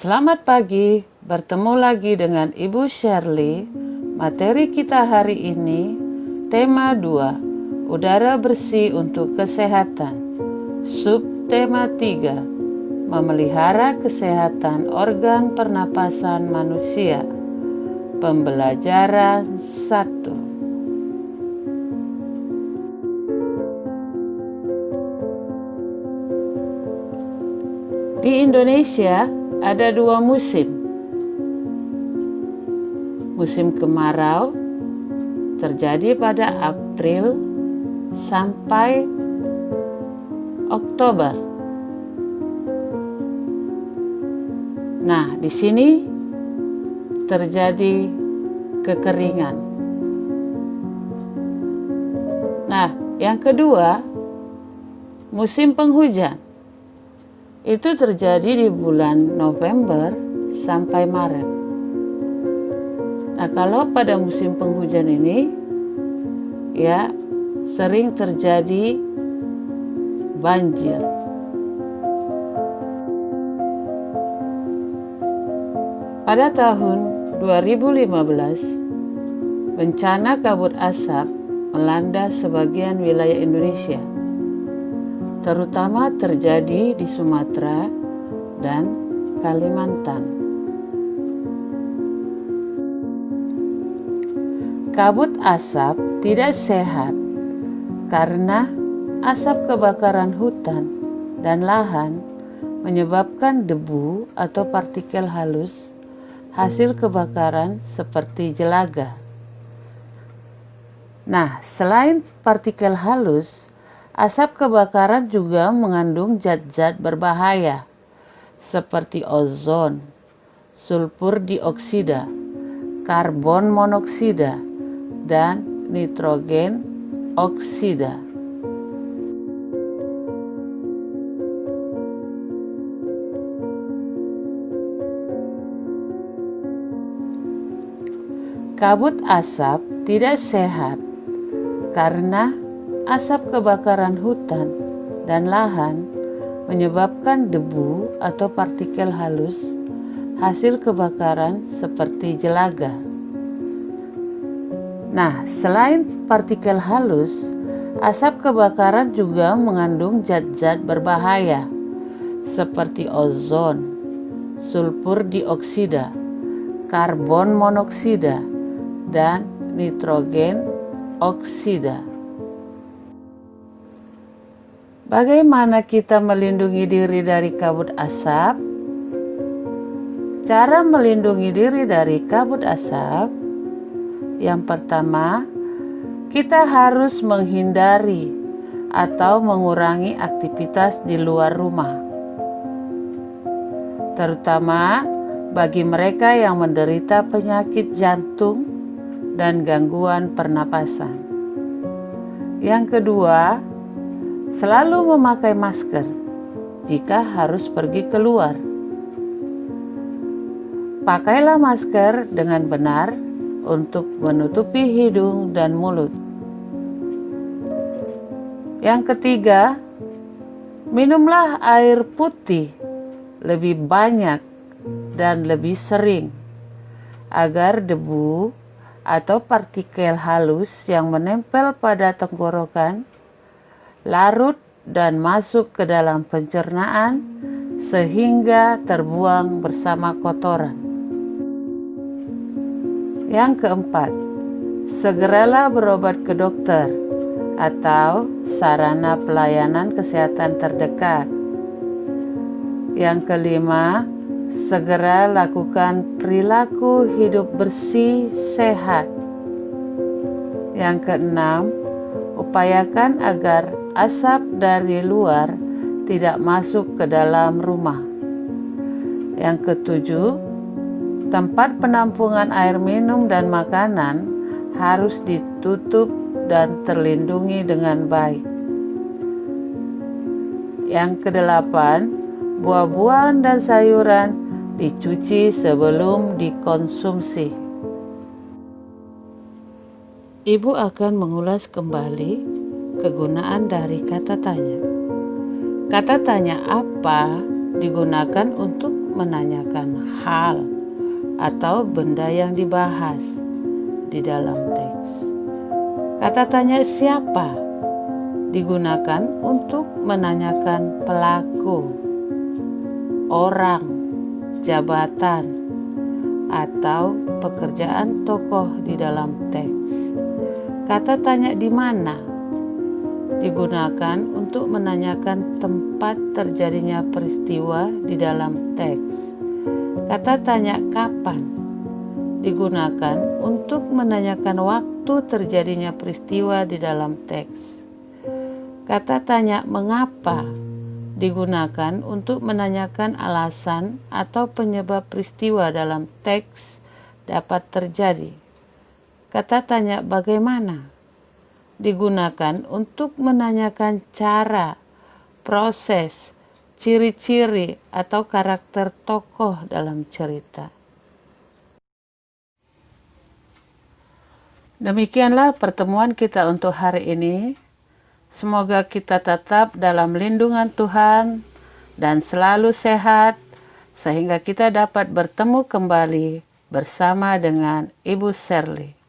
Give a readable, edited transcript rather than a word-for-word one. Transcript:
Selamat pagi, bertemu lagi dengan Ibu Shirley. Materi kita hari ini, tema 2, udara bersih untuk kesehatan. Subtema 3, memelihara kesehatan organ pernapasan manusia. Pembelajaran 1. Di Indonesia ada 2 musim. Musim kemarau terjadi pada April sampai Oktober. Nah, di sini terjadi kekeringan. Nah, yang kedua, musim penghujan. Itu terjadi di bulan November sampai Maret. Nah, kalau pada musim penghujan ini, ya sering terjadi banjir. Pada tahun 2015, bencana kabut asap melanda sebagian wilayah Indonesia, terutama terjadi di Sumatera dan Kalimantan. Kabut asap tidak sehat karena asap kebakaran hutan dan lahan menyebabkan debu atau partikel halus hasil kebakaran seperti jelaga. Nah, selain partikel halus, asap kebakaran juga mengandung zat-zat berbahaya seperti ozon, sulfur dioksida, karbon monoksida, dan nitrogen oksida. Kabut asap tidak sehat karena asap kebakaran hutan dan lahan menyebabkan debu atau partikel halus hasil kebakaran seperti jelaga. Nah, selain partikel halus, asap kebakaran juga mengandung zat-zat berbahaya seperti ozon, sulfur dioksida, karbon monoksida, dan nitrogen oksida. Bagaimana kita melindungi diri dari kabut asap? Cara melindungi diri dari kabut asap, yang pertama, kita harus menghindari atau mengurangi aktivitas di luar rumah, terutama bagi mereka yang menderita penyakit jantung dan gangguan pernapasan. Yang kedua, selalu memakai masker jika harus pergi keluar. Pakailah masker dengan benar untuk menutupi hidung dan mulut. Yang ketiga, minumlah air putih lebih banyak dan lebih sering agar debu atau partikel halus yang menempel pada tenggorokan larut dan masuk ke dalam pencernaan sehingga terbuang bersama kotoran. Yang keempat, segeralah berobat ke dokter atau sarana pelayanan kesehatan terdekat. Yang kelima, segera lakukan perilaku hidup bersih sehat. Yang keenam, upayakan agar asap dari luar tidak masuk ke dalam rumah. Yang ketujuh, tempat penampungan air minum dan makanan harus ditutup dan terlindungi dengan baik. Yang kedelapan, buah-buahan dan sayuran dicuci sebelum dikonsumsi. Ibu akan mengulas kembali kegunaan dari kata tanya. Kata tanya apa digunakan untuk menanyakan hal atau benda yang dibahas di dalam teks. Kata tanya siapa digunakan untuk menanyakan pelaku, orang, jabatan, atau pekerjaan tokoh di dalam teks. Kata tanya di mana digunakan untuk menanyakan tempat terjadinya peristiwa di dalam teks. Kata tanya kapan digunakan untuk menanyakan waktu terjadinya peristiwa di dalam teks. Kata tanya mengapa digunakan untuk menanyakan alasan atau penyebab peristiwa dalam teks dapat terjadi. Kata tanya bagaimana digunakan untuk menanyakan cara, proses, ciri-ciri, atau karakter tokoh dalam cerita. Demikianlah pertemuan kita untuk hari ini. Semoga kita tetap dalam lindungan Tuhan dan selalu sehat, sehingga kita dapat bertemu kembali bersama dengan Ibu Shirley.